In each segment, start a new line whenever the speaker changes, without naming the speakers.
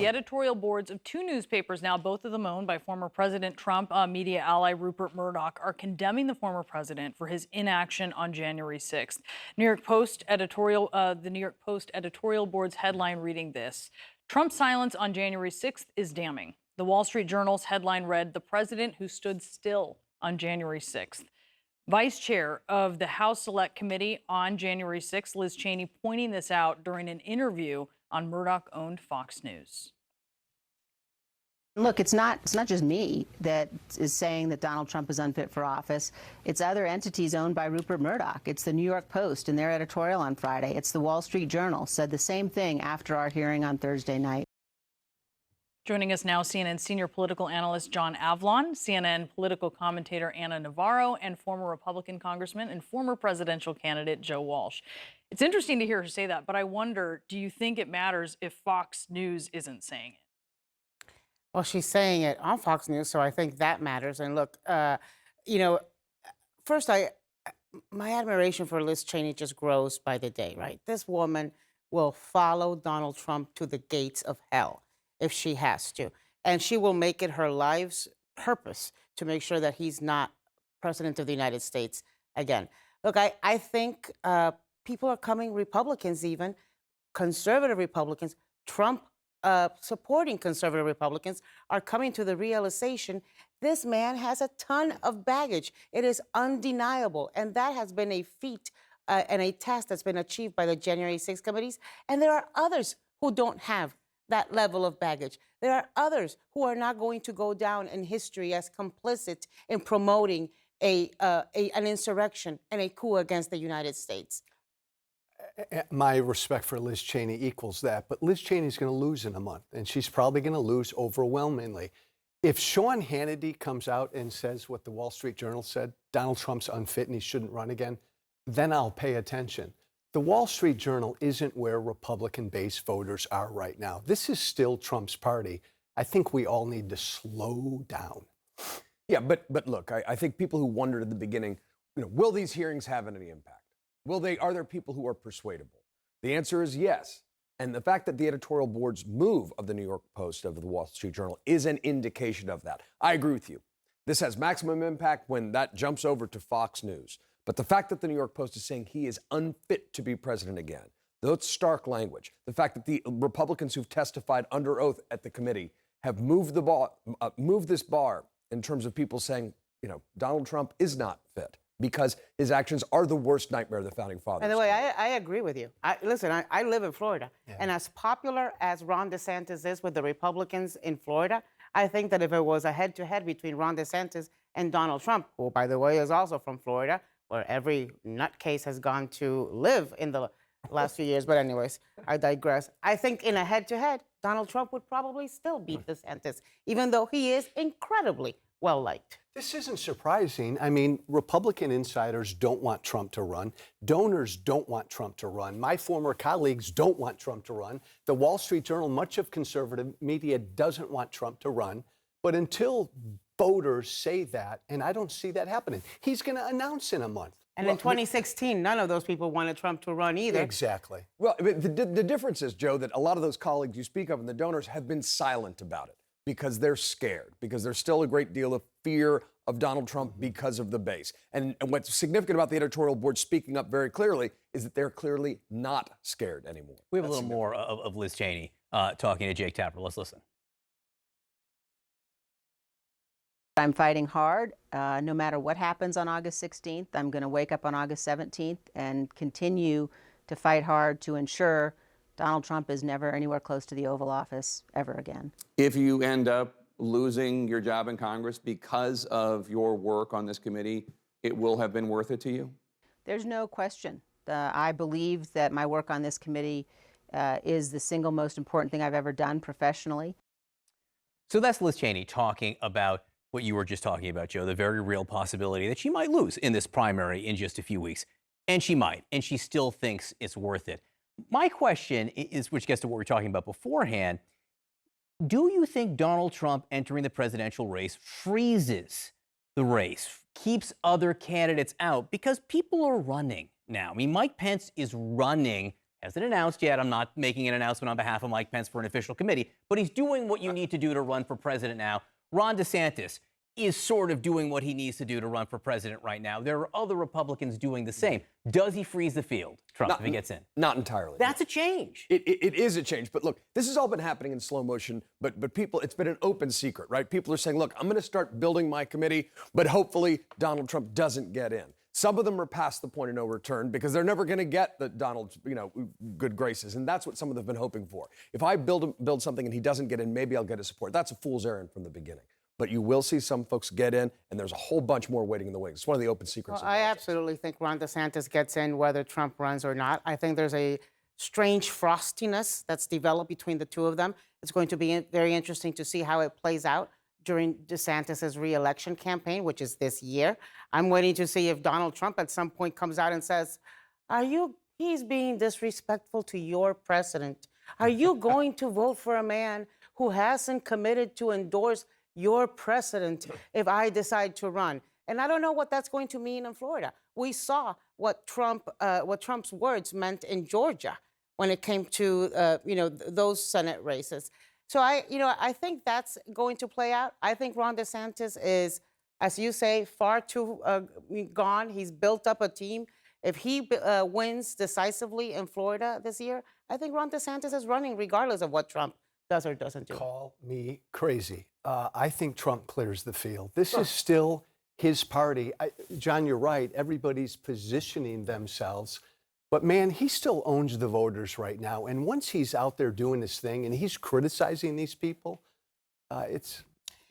The editorial boards of two newspapers, now both of them owned by former President Trump media ally Rupert Murdoch, are condemning the former president for his inaction on January 6th. The New York Post editorial board's headline reading this: Trump's silence on January 6th is damning. The Wall Street Journal's headline read, "The president who stood still on January 6th." Vice Chair of the House Select Committee on January 6th, Liz Cheney, pointing this out during an interview on Murdoch-owned Fox News.
Look, it's not just me that is saying that Donald Trump is unfit for office. It's other entities owned by Rupert Murdoch. It's the New York Post in their editorial on Friday. It's the Wall Street Journal said the same thing after our hearing on Thursday night.
Joining us now, CNN senior political analyst John Avlon, CNN political commentator Ana Navarro, and former Republican congressman and former presidential candidate Joe Walsh. It's interesting to hear her say that, but I wonder, do you think it matters if Fox News isn't saying it?
Well, she's saying it on Fox News, so I think that matters. And look, first, my admiration for Liz Cheney just grows by the day, right? This woman will follow Donald Trump to the gates of hell if she has to. And she will make it her life's purpose to make sure that he's not president of the United States again. Look, I think people are coming, Republicans even, conservative Republicans, Trump supporting conservative Republicans are coming to the realization this man has a ton of baggage. It is undeniable. And that has been a feat and a task that's been achieved by the January 6th committees. And there are others who don't have that level of baggage. There are others who are not going to go down in history as complicit in promoting an insurrection and a coup against the United States.
My respect for Liz Cheney equals that, but Liz Cheney's going to lose in a month, and she's probably going to lose overwhelmingly. If Sean Hannity comes out and says what the Wall Street Journal said, Donald Trump's unfit and he shouldn't run again, then I'll pay attention. The Wall Street Journal isn't where Republican-based voters are right now. This is still Trump's party. I think we all need to slow down.
Yeah, but look, I think people who wondered at the beginning, will these hearings have any impact? Are there people who are persuadable? The answer is yes. And the fact that the editorial board's move of the New York Post, of the Wall Street Journal, is an indication of that. I agree with you. This has maximum impact when that jumps over to Fox News. But the fact that the New York Post is saying he is unfit to be president again, that's stark language. The fact that the Republicans who've testified under oath at the committee have moved this bar in terms of people saying, Donald Trump is not fit because his actions are the worst nightmare of the founding fathers.
By the way, I agree with you. Listen, I live in Florida, and as popular as Ron DeSantis is with the Republicans in Florida, I think that if it was a head-to-head between Ron DeSantis and Donald Trump, who, by the way, is also from Florida, where every nutcase has gone to live in the last few years. But anyways, I digress. I think in a head-to-head, Donald Trump would probably still beat DeSantis, even though he is incredibly well-liked.
This isn't surprising. I mean, Republican insiders don't want Trump to run. Donors don't want Trump to run. My former colleagues don't want Trump to run. The Wall Street Journal, much of conservative media, doesn't want Trump to run. But until voters say that, and I don't see that happening, he's going to announce in a month.
And in 2016, none of those people wanted Trump to run either.
Exactly.
Well, the difference is, Joe, that a lot of those colleagues you speak of and the donors have been silent about it because they're scared, because there's still a great deal of fear of Donald Trump because of the base. And what's significant about the editorial board speaking up very clearly is that they're clearly not scared anymore.
We have a little more of Liz Cheney talking to Jake Tapper. Let's listen.
I'm fighting hard. No matter what happens on August 16th, I'm going to wake up on August 17th and continue to fight hard to ensure Donald Trump is never anywhere close to the Oval Office ever again.
If you end up losing your job in Congress because of your work on this committee, it will have been worth it to you?
There's no question. I believe that my work on this committee is the single most important thing I've ever done professionally.
So that's Liz Cheney talking about what you were just talking about, Joe, the very real possibility that she might lose in this primary in just a few weeks. And she might, and she still thinks it's worth it. My question is, which gets to what we were talking about beforehand, do you think Donald Trump entering the presidential race freezes the race, keeps other candidates out? Because people are running now. I mean, Mike Pence is running Hasn't announced yet. I'm not making an announcement on behalf of Mike Pence for an official committee, but he's doing what you need to do to run for president now. Ron DeSantis is sort of doing what he needs to do to run for president right now. There are other Republicans doing the same. Does he freeze the field, Trump, if he gets in?
Not entirely.
That's a change.
It is a change. But look, this has all been happening in slow motion, but people, it's been an open secret, right? People are saying, look, I'm going to start building my committee, but hopefully Donald Trump doesn't get in. Some of them are past the point of no return because they're never going to get the Donald's, good graces. And that's what some of them have been hoping for. If I build something and he doesn't get in, maybe I'll get his support. That's a fool's errand from the beginning. But you will see some folks get in, and there's a whole bunch more waiting in the wings. It's one of the open secrets.
Well, I absolutely think Ron DeSantis gets in whether Trump runs or not. I think there's a strange frostiness that's developed between the two of them. It's going to be very interesting to see how it plays out during DeSantis' re-election campaign, which is this year. I'm waiting to see if Donald Trump at some point comes out and says, he's being disrespectful to your president. Are you going to vote for a man who hasn't committed to endorse your precedent if I decide to run? And I don't know what that's going to mean in Florida. We saw what Trump's words meant in Georgia when it came to those Senate races. So I think that's going to play out. I think Ron DeSantis is, as you say, far too gone. He's built up a team. If he wins decisively in Florida this year, I think Ron DeSantis is running regardless of what Trump does or doesn't do.
Call me crazy. I think Trump clears the field. This is still his party. John, you're right. Everybody's positioning themselves. But, man, he still owns the voters right now. And once he's out there doing this thing and he's criticizing these people, it's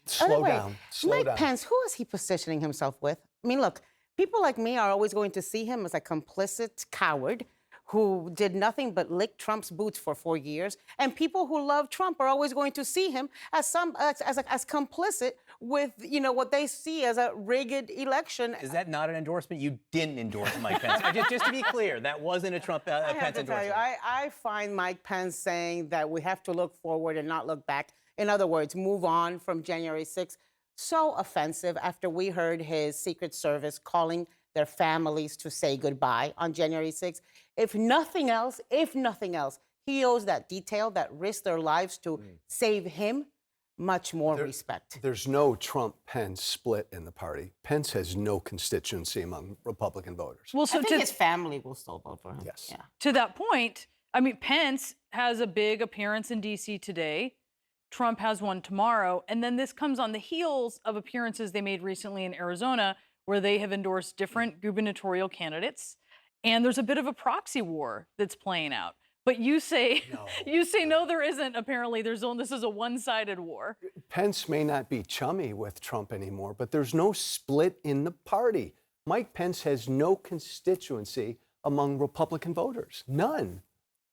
slow down. Slow down.
Mike Pence, who is he positioning himself with? I mean, look, people like me are always going to see him as a complicit coward who did nothing but lick Trump's boots for 4 years. And people who love Trump are always going to see him as complicit with, what they see as a rigged election.
Is that not an endorsement? You didn't endorse Mike Pence. Just to be clear, that wasn't a Trump
I have
Pence
to tell you,
endorsement.
I find Mike Pence saying that we have to look forward and not look back. In other words, move on from January 6th. So offensive after we heard his Secret Service calling their families to say goodbye on January 6th. If nothing else, he owes that detail that risked their lives to save him much more respect.
There's no Trump-Pence split in the party. Pence has no constituency among Republican voters.
Well,
I
so
think his family will still vote for him.
Yes.
Yeah.
to that point, I mean, Pence has a big appearance in D.C. today. Trump has one tomorrow. And then this comes on the heels of appearances they made recently in Arizona, where they have endorsed different gubernatorial candidates. And there's a bit of a proxy war that's playing out. But you say, no, there isn't. Apparently, this is a one-sided war.
Pence may not be chummy with Trump anymore, but there's no split in the party. Mike Pence has no constituency among Republican voters. None.